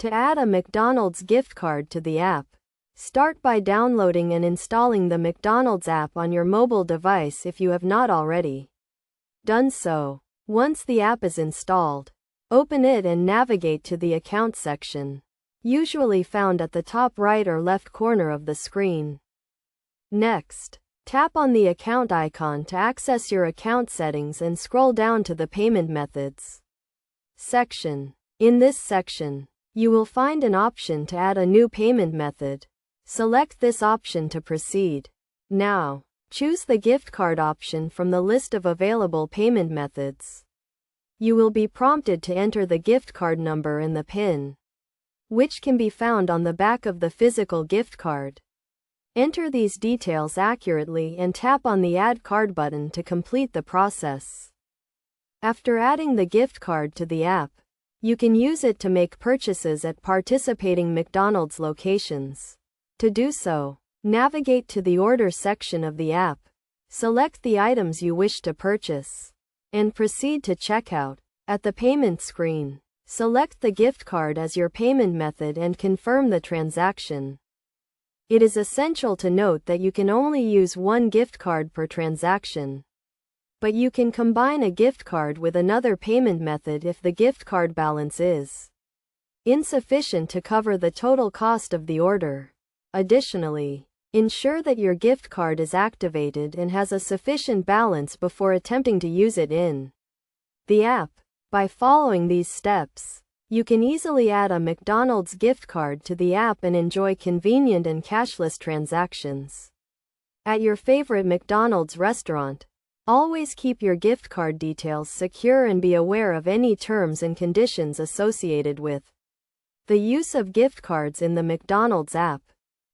To add a McDonald's gift card to the app, start by downloading and installing the McDonald's app on your mobile device if you have not already done so. Once the app is installed, open it and navigate to the Account section, usually found at the top right or left corner of the screen. Next, tap on the account icon to access your account settings and scroll down to the Payment Methods section. In this section, you will find an option to add a new payment method. Select this option to proceed. Now, choose the gift card option from the list of available payment methods. You will be prompted to enter the gift card number and the PIN, which can be found on the back of the physical gift card. Enter these details accurately and tap on the Add Card button to complete the process. After adding the gift card to the app, you can use it to make purchases at participating McDonald's locations. To do so, navigate to the Order section of the app, select the items you wish to purchase, and proceed to checkout. At the payment screen, select the gift card as your payment method and confirm the transaction. It is essential to note that you can only use one gift card per transaction, but you can combine a gift card with another payment method if the gift card balance is insufficient to cover the total cost of the order. Additionally, ensure that your gift card is activated and has a sufficient balance before attempting to use it in the app. By following these steps, you can easily add a McDonald's gift card to the app and enjoy convenient and cashless transactions at your favorite McDonald's restaurant. Always keep your gift card details secure and be aware of any terms and conditions associated with the use of gift cards in the McDonald's app.